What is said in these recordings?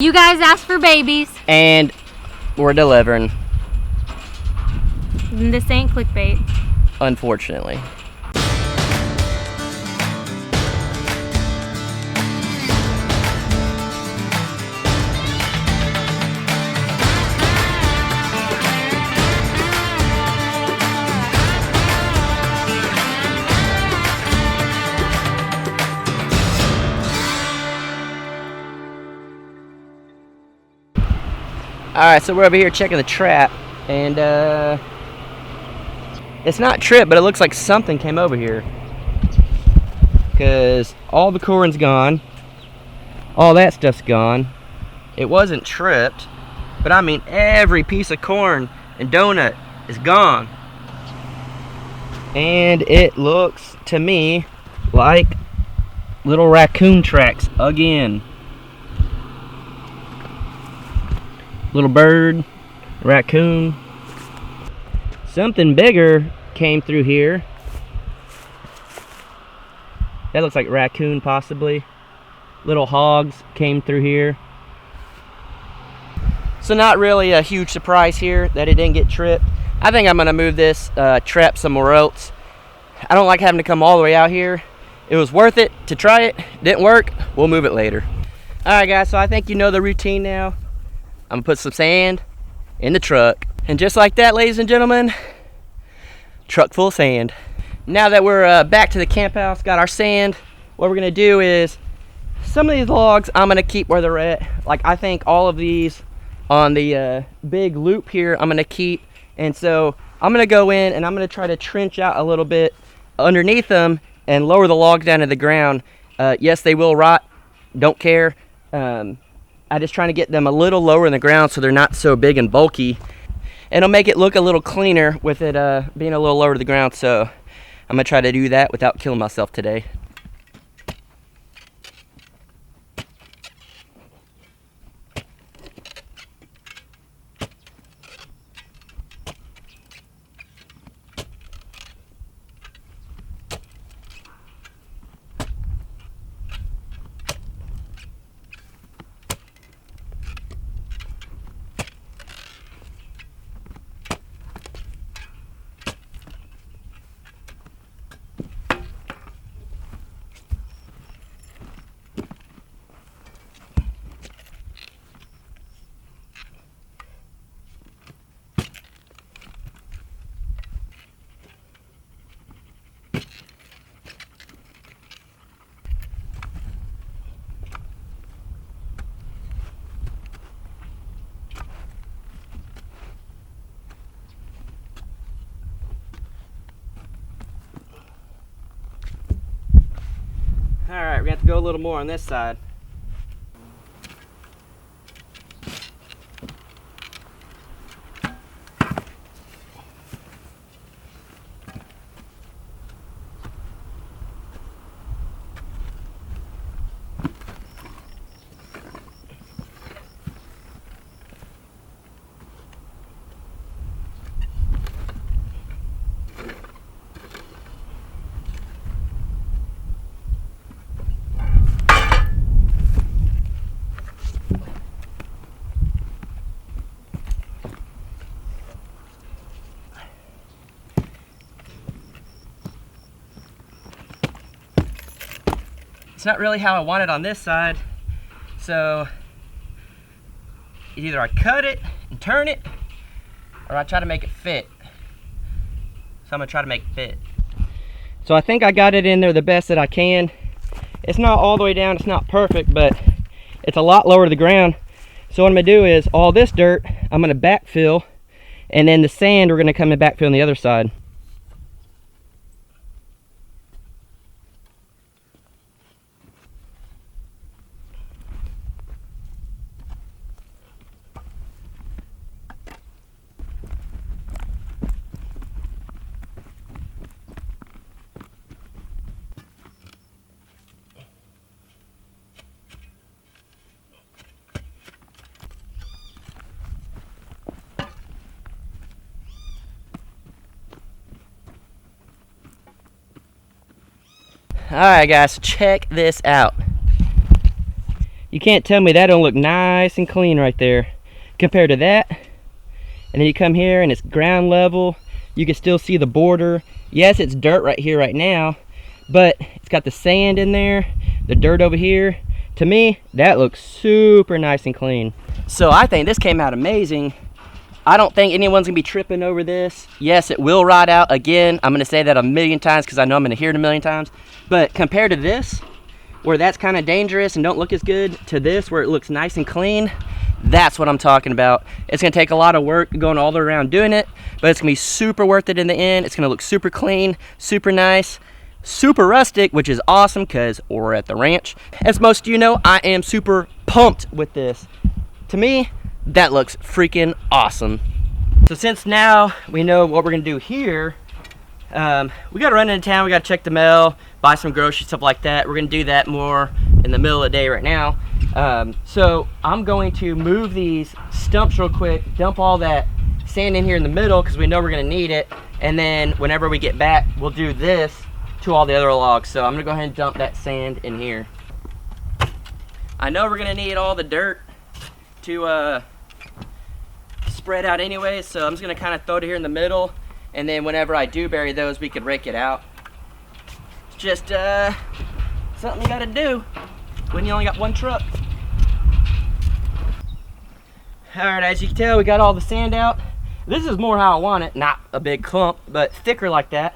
You guys asked for babies. And we're delivering. This ain't clickbait. Unfortunately. Alright, so we're over here checking the trap, and it's not tripped, but it looks like something came over here. Because all the corn's gone, all that stuff's gone. It wasn't tripped, but I mean every piece of corn and donut is gone. And it looks to me like little raccoon tracks again. Little bird, raccoon. Something bigger came through here. That looks like raccoon possibly. Little hogs came through here. So not really a huge surprise here that it didn't get tripped. I think I'm gonna move this trap somewhere else. I don't like having to come all the way out here. It was worth it to try it. Didn't work, we'll move it later. Alright guys, so I think you know the routine now. I'm gonna put some sand in the truck. And just like that, ladies and gentlemen, truck full of sand. Now that we're back to the camp house, got our sand, what we're gonna do is, some of these logs I'm gonna keep where they're at. Like I think all of these on the big loop here, I'm gonna keep. And so I'm gonna go in and I'm gonna try to trench out a little bit underneath them and lower the logs down to the ground. Yes, they will rot, don't care. I'm just trying to get them a little lower in the ground so they're not so big and bulky. And it'll make it look a little cleaner with it being a little lower to the ground. So I'm going to try to do that without killing myself today. Alright, we're going to have to go a little more on this side. It's not really how I want it on this side, so either I cut it and turn it, or I try to make it fit. So I'm gonna try to make it fit. So I think I got it in there the best that I can. It's not all the way down, it's not perfect, but it's a lot lower to the ground. So what I'm gonna do is all this dirt, I'm gonna backfill, and then the sand we're gonna come and backfill on the other side. Alright guys, check this out. You can't tell me that don't look nice and clean right there compared to that. And then you come here and it's ground level. You can still see the border. Yes, it's dirt right here right now, but it's got the sand in there, the dirt over here. To me, that looks super nice and clean. So I think this came out amazing. I don't think anyone's gonna be tripping over this. Yes, it will ride out. Again, I'm gonna say that a million times because I know I'm gonna hear it a million times. But compared to this, where that's kind of dangerous and don't look as good, to this where it looks nice and clean, that's what I'm talking about. It's gonna take a lot of work going all the way around doing it, but it's gonna be super worth it in the end. It's gonna look super clean, super nice, super rustic, which is awesome because we're at the ranch. As most of you know, I am super pumped with this. To me, that looks freaking awesome. So since now we know what we're gonna do here, we gotta run into town, we gotta check the mail, buy some groceries, stuff like that. We're gonna do that more in the middle of the day right now. So I'm going to move these stumps real quick, dump all that sand in here in the middle because we know we're gonna need it. And then whenever we get back, we'll do this to all the other logs. So I'm gonna go ahead and dump that sand in here. I know we're gonna need all the dirt to spread out anyway, so I'm just gonna kind of throw it here in the middle, and then whenever I do bury those, we could rake it out. It's just something you gotta do when you only got one truck. All right, as you can tell, we got all the sand out. This is more how I want it, not a big clump, but thicker like that.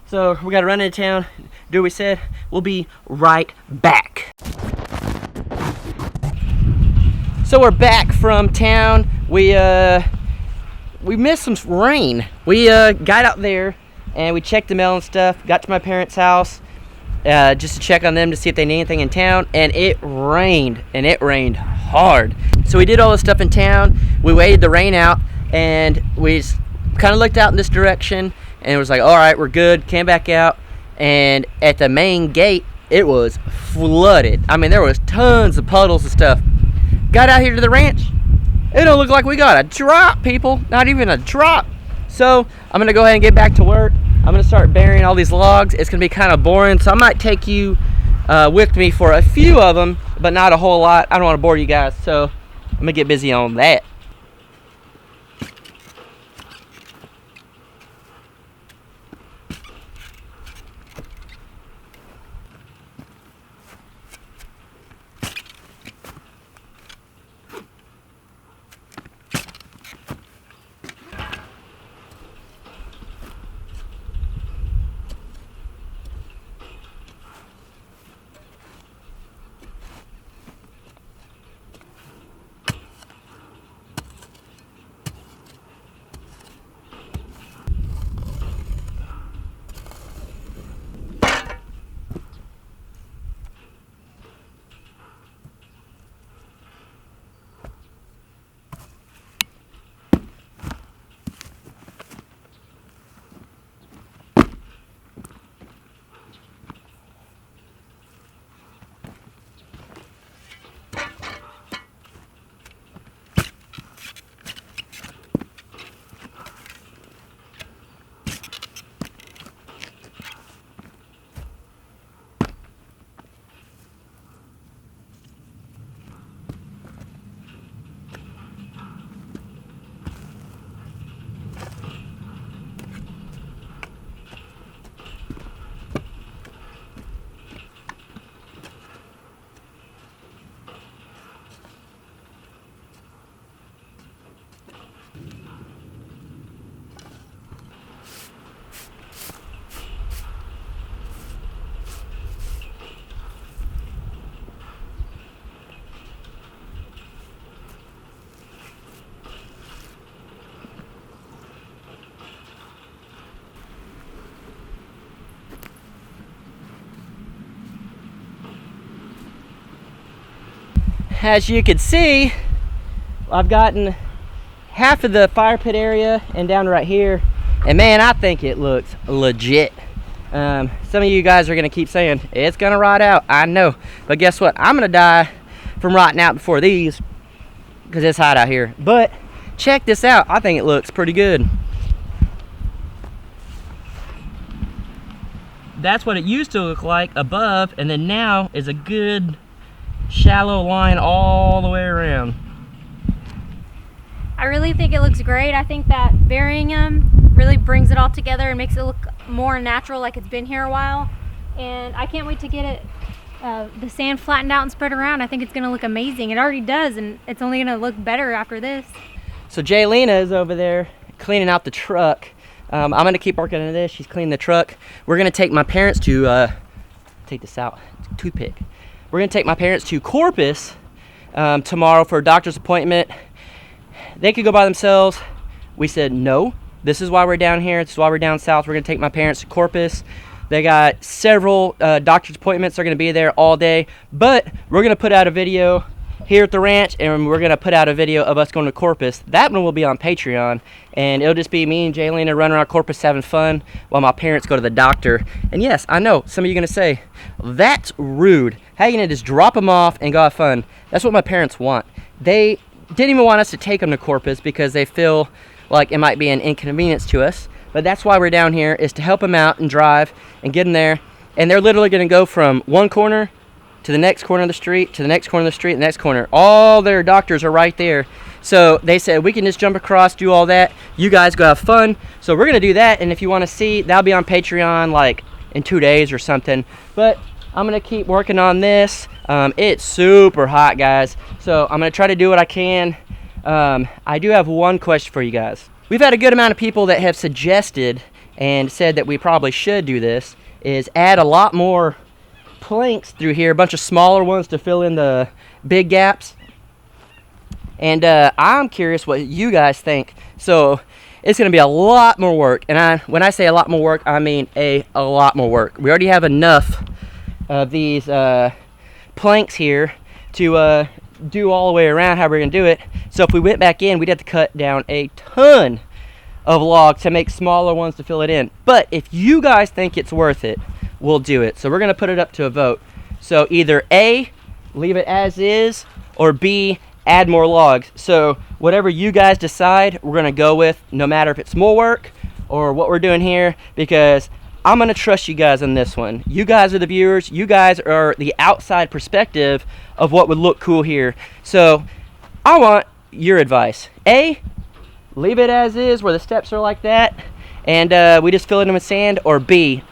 So we gotta run into town, do what we said. We'll be right back. So we're back from town. We missed some rain. We got out there and we checked the mail and stuff. Got to my parents' house just to check on them to see if they need anything in town. And it rained, and it rained hard. So we did all this stuff in town. We waited the rain out, and we kind of looked out in this direction, and it was like, all right, we're good. Came back out, and at the main gate, it was flooded. I mean, there was tons of puddles and stuff. Got out here to the ranch, it don't look like we got a drop, people. Not even a drop. So I'm gonna go ahead and get back to work. I'm gonna start burying all these logs. It's gonna be kind of boring, so I might take you with me for a few of them, but not a whole lot. I don't want to bore you guys, so I'm gonna get busy on that. As you can see, I've gotten half of the fire pit area and down right here, and man, I think it looks legit. Some of you guys are gonna keep saying it's gonna rot out. I know, but guess what? I'm gonna die from rotting out before these because it's hot out here. But check this out. I think it looks pretty good. That's what it used to look like above, and then now is a good shallow line all the way around. I really think it looks great. I think that burying them really brings it all together and makes it look more natural, like it's been here a while. And I can't wait to get it, the sand flattened out and spread around. I think it's gonna look amazing. It already does, and it's only gonna look better after this. So Jaylena is over there cleaning out the truck. I'm gonna keep working on this. She's cleaning the truck. We're gonna take my parents to, take this out, toothpick. We're gonna take my parents to Corpus tomorrow for a doctor's appointment. They could go by themselves. We said no. This is why we're down here. This is why we're down south. We're gonna take my parents to Corpus. They got several doctor's appointments. They're gonna be there all day. But we're gonna put out a video here at the ranch, and we're gonna put out a video of us going to Corpus. That one will be on Patreon, and it'll just be me and Jaylena running around Corpus having fun while my parents go to the doctor. And yes, I know some of you are gonna say, that's rude. How are you gonna just drop them off and go have fun? That's what my parents want. They didn't even want us to take them to Corpus because they feel like it might be an inconvenience to us. But that's why we're down here, is to help them out and drive and get them there. And they're literally gonna go from one corner to the next corner of the street, to the next corner of the street, the next corner. All their doctors are right there. So they said we can just jump across, do all that. You guys go have fun. So we're gonna do that, and if you wanna see, that'll be on Patreon like in 2 days or something. But I'm gonna keep working on this. It's super hot, guys. So I'm gonna try to do what I can. I do have one question for you guys. We've had a good amount of people that have suggested and said that we probably should do this, is add a lot more planks through here, a bunch of smaller ones to fill in the big gaps. And I'm curious what you guys think. So it's going to be a lot more work, and when I say a lot more work, I mean a lot more work. We already have enough of these planks here to do all the way around how we're going to do it. So if we went back in, we'd have to cut down a ton of logs to make smaller ones to fill it in. But if you guys think it's worth it, we'll do it. So we're going to put it up to a vote. So either A, leave it as is, or B, add more logs. So whatever you guys decide, we're going to go with, no matter if it's more work or what we're doing here, because I'm going to trust you guys on this one. You guys are the viewers. You guys are the outside perspective of what would look cool here. So I want your advice. A, leave it as is where the steps are like that, and we just fill it in with sand, or B,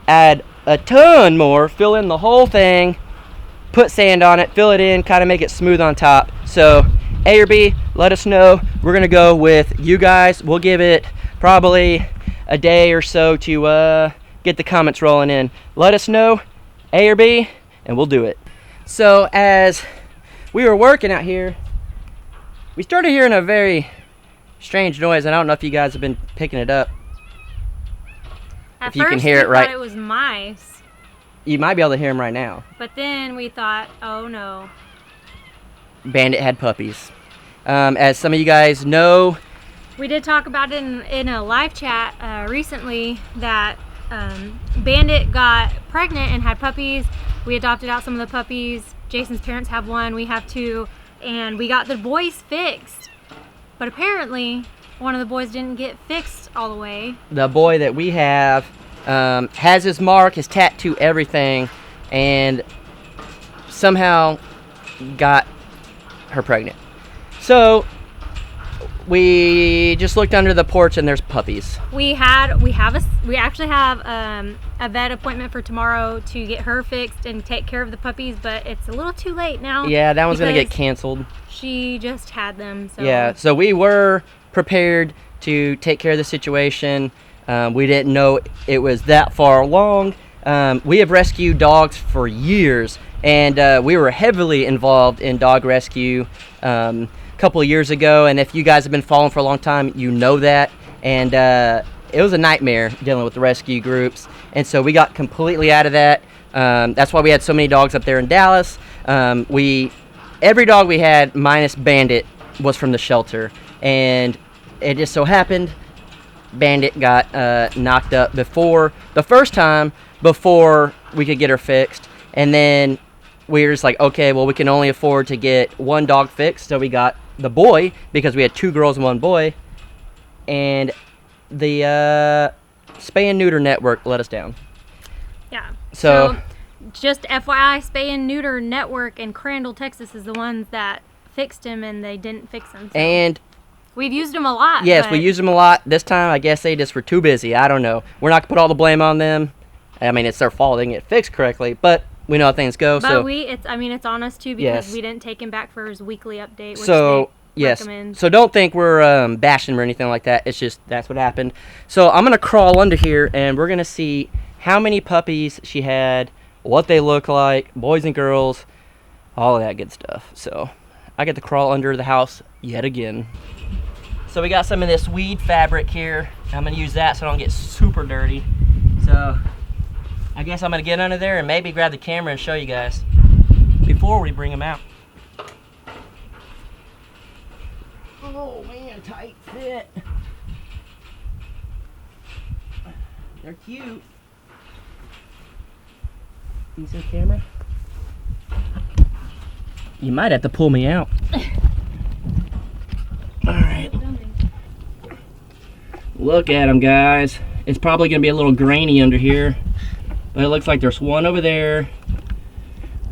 add a ton more, fill in the whole thing, put sand on it, fill it in, kind of make it smooth on top. So A or B, let us know. We're going to go with you guys. We'll give it probably a day or so to get the comments rolling in. Let us know, A or B, and we'll do it. So as we were working out here, we started hearing a very strange noise. I don't know if you guys have been picking it up. At if you can first hear it we right. thought it was mice, You might be able to hear them right now. but then we thought, oh no. Bandit had puppies. As some of you guys know, We did talk about it in a live chat recently that Bandit got pregnant and had puppies. We adopted out some of the puppies. Jason's parents have one, we have two, and we got the boys fixed. But apparently, one of the boys didn't get fixed all the way. the boy that we have has his mark, his tattoo, everything, and somehow got her pregnant. So we just looked under the porch and there's puppies. We actually have a vet appointment for tomorrow to get her fixed and take care of the puppies, but it's a little too late now. Yeah, that one's gonna get because canceled. She just had them. So. Yeah, so we were prepared to take care of the situation. We didn't know it was that far along. We have rescued dogs for years, and we were heavily involved in dog rescue a couple of years ago. And if you guys have been following for a long time, you know that. And it was a nightmare dealing with the rescue groups. And so we got completely out of that. That's why we had so many dogs up there in Dallas. Every dog we had, minus Bandit, was from the shelter. And it just so happened Bandit got knocked up before the first time, before we could get her fixed. And then we were just like, okay, well, we can only afford to get one dog fixed, so we got the boy, because we had 2 girls and 1 boy. And the spay and neuter network let us down. Yeah. So just FYI, Spay and Neuter Network in Crandall, Texas is the ones that fixed him, and they didn't fix him. So. And we've used them a lot. yes, we used them a lot. This time, I guess they just were too busy. I don't know. We're not going to put all the blame on them. I mean, it's their fault. They didn't get fixed correctly, but we know how things go. But so it's on us too, because we didn't take him back for his weekly update, which so recommend. So don't think we're bashing him or anything like that. It's just that's what happened. So I'm going to crawl under here, and we're going to see how many puppies she had, what they look like, boys and girls, all of that good stuff. So I get to crawl under the house yet again. So we got some of this weed fabric here. I'm going to use that so I don't get super dirty. So I guess I'm going to get under there and maybe grab the camera and show you guys before we bring them out. Oh man, tight fit. They're cute. You see the camera? You might have to pull me out. Alright. Look at them, guys. It's probably going to be a little grainy under here. But it looks like there's one over there.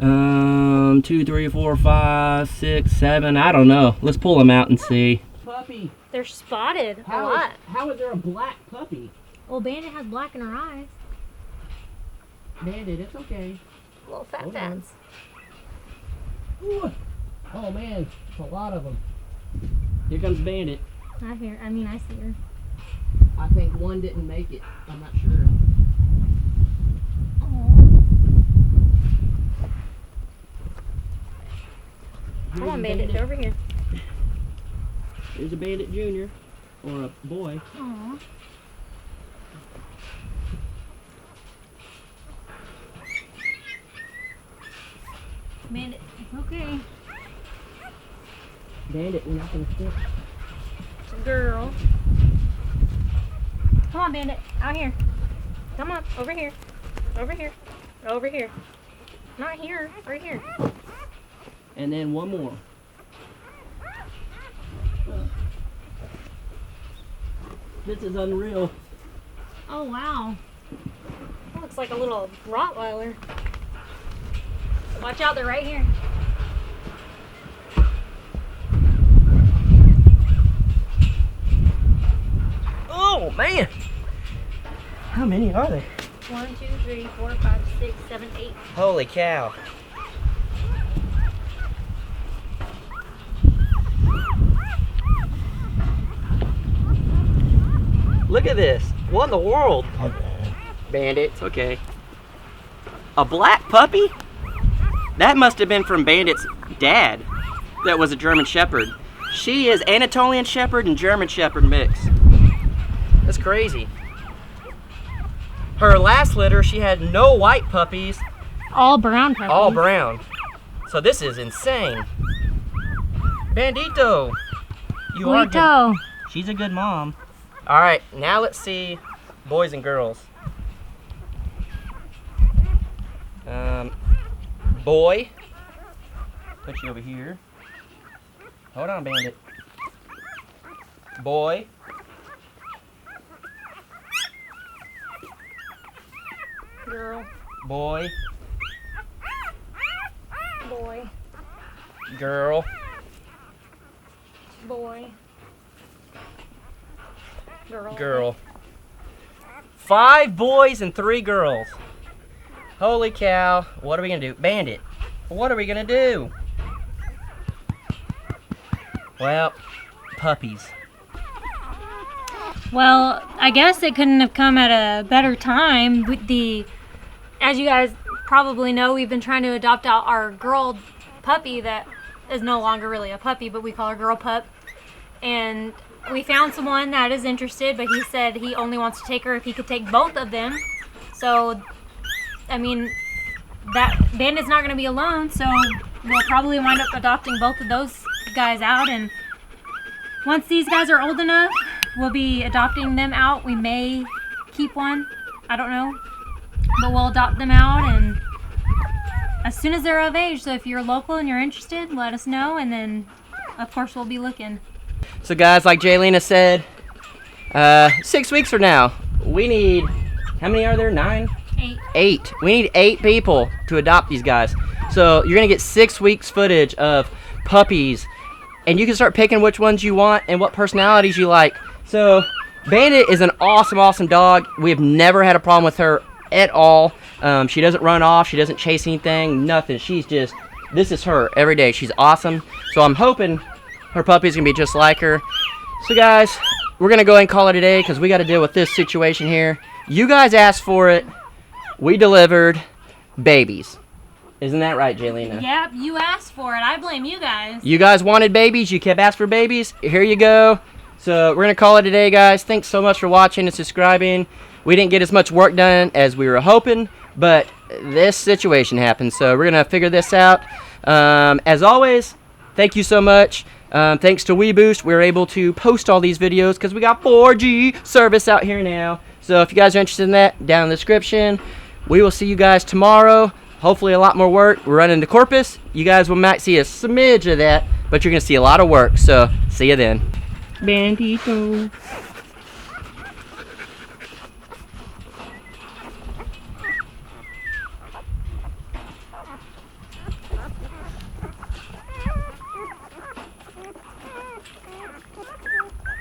2, 3, 4, 5, 6, 7. I don't know. Let's pull them out and see. Puppy. They're spotted a lot. How is there a black puppy? Well, Bandit has black in her eyes. Bandit, it's okay. Little fat Hold fats. Oh man, it's a lot of them. Here comes Bandit. I see her. I think one didn't make it. I'm not sure. Come on, Bandit, get over here. Here's a Bandit Junior, or a boy. Aww. Bandit, it's okay. Bandit, we're not gonna stick. It's a girl. Come on, Bandit, out here. Come on, over here. Over here. Over here. Not here, right here. And then one more. This is unreal. Oh, wow. That looks like a little Rottweiler. Watch out, they're right here. Oh, man. How many are there? 1, 2, 3, 4, 5, 6, 7, 8. Holy cow. Look at this. What in the world? Bandit, it's okay. A black puppy? That must have been from Bandit's dad. That was a German Shepherd. She is Anatolian Shepherd and German Shepherd mix. That's crazy. Her last litter, she had no white puppies. All brown puppies. All brown. So this is insane. Bandito. You are good. She's a good mom. All right, now let's see boys and girls. Boy. Put you over here. Hold on, Bandit. Boy. Girl. Boy. Boy. Girl. Boy. Girl. Girl. 5 boys and 3 girls. Holy cow. What are we going to do? Bandit, what are we going to do? Well, puppies. Well, I guess it couldn't have come at a better time. As you guys probably know, we've been trying to adopt out our girl puppy that is no longer really a puppy, but we call her Girl Pup. And we found someone that is interested, but he said he only wants to take her if he could take both of them. So, I mean, that Bandit's not going to be alone, so we'll probably wind up adopting both of those guys out. And once these guys are old enough, we'll be adopting them out. We may keep one, I don't know, but we'll adopt them out and as soon as they're of age. So if you're local and you're interested, let us know, and then of course we'll be looking. So guys, like Jaylena said, 6 weeks from now, we need, how many are there? 9? 8. 8. We need 8 people to adopt these guys. So you're gonna get 6 weeks footage of puppies, and you can start picking which ones you want and what personalities you like. So Bandit is an awesome dog. We have never had a problem with her at all. She doesn't run off. She doesn't chase anything. Nothing. She's just, this is her every day. She's awesome. So I'm hoping her puppy's gonna be just like her. So guys, we're gonna go ahead and call it a day because we got to deal with this situation here. You guys asked for it. We delivered babies. Isn't that right, Jaylena? Yep, you asked for it. I blame you guys. You guys wanted babies. You kept asking for babies. Here you go. So we're going to call it a day, guys. Thanks so much for watching and subscribing. We didn't get as much work done as we were hoping, but this situation happened. So we're going to figure this out. As always, thank you so much. Thanks to WeBoost, we were able to post all these videos because we got 4G service out here now. So if you guys are interested in that, down in the description. We will see you guys tomorrow. Hopefully a lot more work. We're running to Corpus. You guys will might see a smidge of that, but you're going to see a lot of work. So see you then. Bandito.